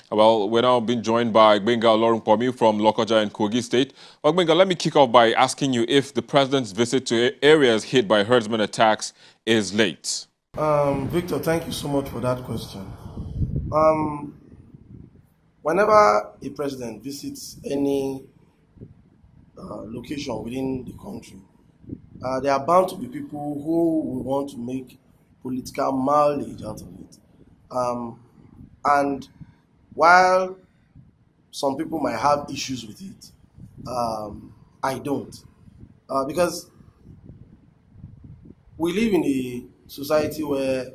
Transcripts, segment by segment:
Well, we're now being joined by Gbenga Olorunpomi from Lokoja in Kogi State. Well, Gbenga, let me kick off by asking you if the president's visit to areas hit by herdsmen attacks is late. Victor, thank you so much for that question. Whenever a president visits any location within the country, there are bound to be people who will want to make political mileage out of it. And while some people might have issues with it, I don't. Because we live in a society where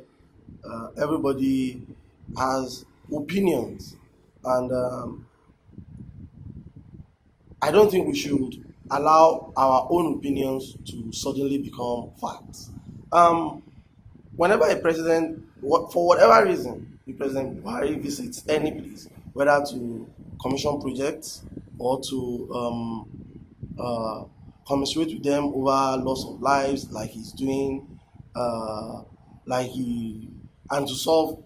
everybody has opinions, and I don't think we should allow our own opinions to suddenly become facts. Whenever a president, for whatever reason, the President Buhari visits any place, whether to commission projects or to commiserate with them over loss of lives, like he's doing, and to solve,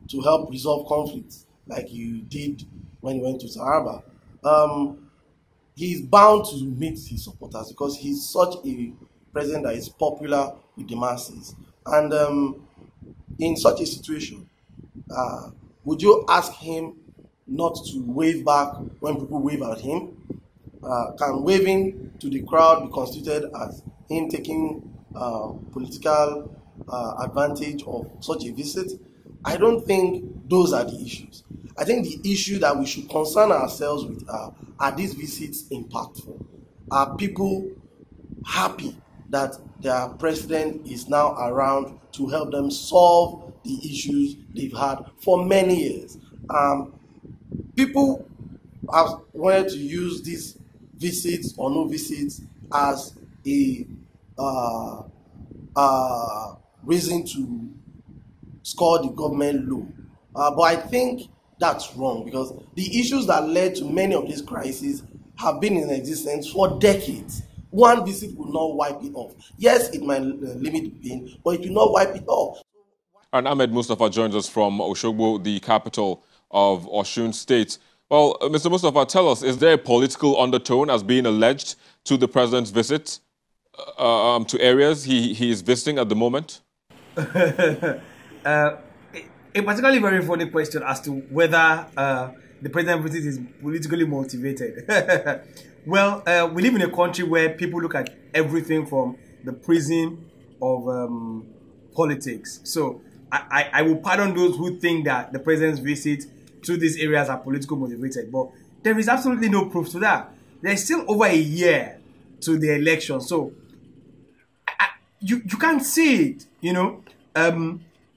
to help resolve conflicts, like he did when he went to Taraba. He's bound to meet his supporters because he's such a president that is popular with the masses. And in such a situation, would you ask him not to wave back when people wave at him? Can waving to the crowd be constituted as him taking political advantage of such a visit? I don't think those are the issues. I think the issue that we should concern ourselves with are these visits impactful? Are people happy that their president is now around to help them solve the issues they've had for many years? People have wanted to use these visits or no visits as a reason to score the government low. But I think that's wrong, because the issues that led to many of these crises have been in existence for decades. One visit will not wipe it off. Yes, it might limit the pain, but it will not wipe it off. And Ahmed Mustafa joins us from Oshogbo, the capital of Osun State. Well, Mr. Mustafa, tell us, is there a political undertone as being alleged to the president's visit to areas he is visiting at the moment? A particularly very funny question as to whether the president's visit is politically motivated. Well, we live in a country where people look at everything from the prism of politics. So I will pardon those who think that the president's visit to these areas are politically motivated, but there is absolutely no proof to that. There's still over a year to the election, so you can't see it, you know.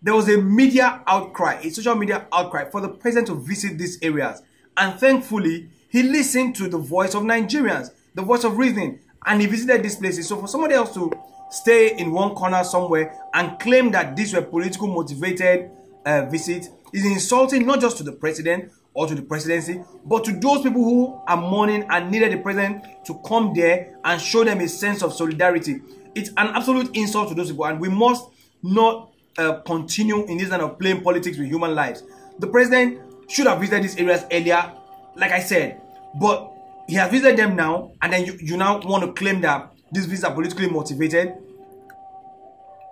There was a media outcry, a social media outcry for the president to visit these areas. And thankfully, he listened to the voice of Nigerians, the voice of reason, and he visited these places. So for somebody else to stay in one corner somewhere and claim that these were politically motivated visits is insulting not just to the president or to the presidency, but to those people who are mourning and needed the president to come there and show them a sense of solidarity. It's an absolute insult to those people, and we must not continue in this kind of playing politics with human lives. The president should have visited these areas earlier, like I said, but he has visited them now, and then you now want to claim that these visits are politically motivated.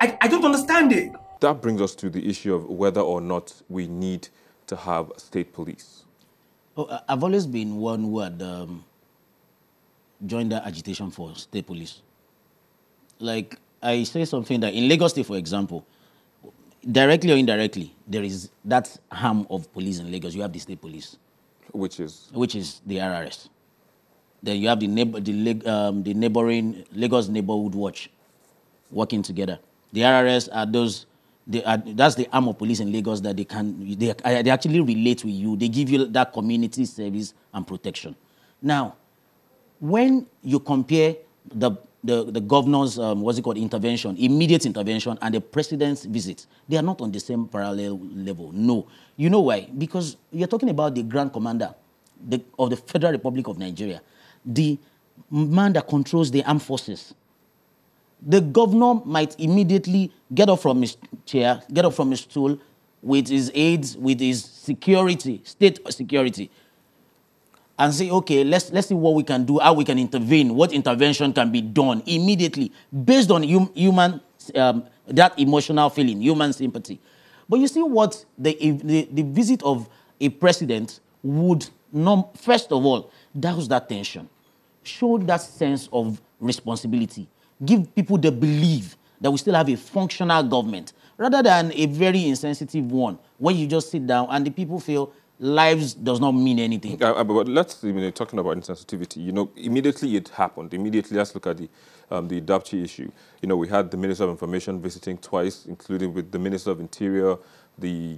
I don't understand it. That brings us to the issue of whether or not we need to have state police. Oh, I've always been one who had joined the agitation for state police. Like, I say something that in Lagos State, for example, directly or indirectly, there is that arm of police in Lagos. You have the state police, which is the RRS. Then you have the neighboring Lagos Neighborhood Watch working together. The RRS are those. That's the arm of police in Lagos that they actually relate with you. They give you that community service and protection. Now, when you compare the governor's, intervention, immediate intervention, and the president's visit, they are not on the same parallel level. No. You know why? Because you're talking about the Grand Commander of the Federal Republic of Nigeria, the man that controls the armed forces. The governor might immediately get up from his chair, get up from his stool, with his aides, with his security, state security, and say, okay, let's see what we can do, how we can intervene, what intervention can be done immediately based on human, that emotional feeling, human sympathy. But you see what the visit of a president would, first of all, douse that tension, show that sense of responsibility, give people the belief that we still have a functional government, rather than a very insensitive one, where you just sit down and the people feel lives does not mean anything. But let's, talking about insensitivity, immediately it happened. Immediately, let's look at the Dapchi issue. We had the Minister of Information visiting twice, including with the Minister of Interior, the,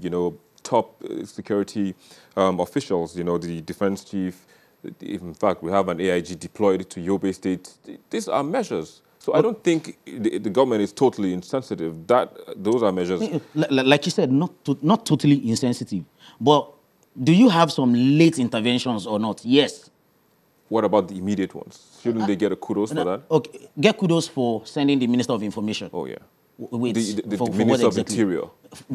top security officials, the defense chief. In fact, we have an AIG deployed to Yobe State. These are measures. So I don't think the government is totally insensitive. Those are measures. Like you said, not totally insensitive. But do you have some late interventions or not? Yes. What about the immediate ones? Shouldn't they get a kudos for that? Okay, get kudos for sending the Minister of Information. Oh, yeah. Wait, the Minister of Interior.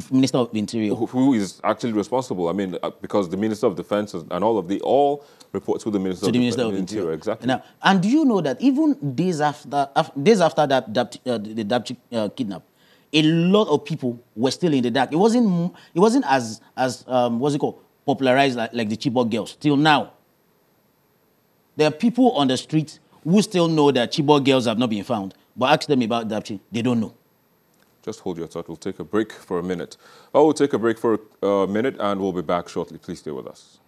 Minister of Interior. Who is actually responsible? I mean, because the Minister of Defense and all report to the Minister of Interior. Exactly. Now, and do you know that even days after that the Dapchi kidnap, a lot of people were still in the dark. It wasn't as what's it called, popularized like the Chibok girls till now. There are people on the street who still know that Chibok girls have not been found, but ask them about Dapchi, they don't know. Just hold your thought. We'll take a break for a minute. We'll take a break for a minute and we'll be back shortly. Please stay with us.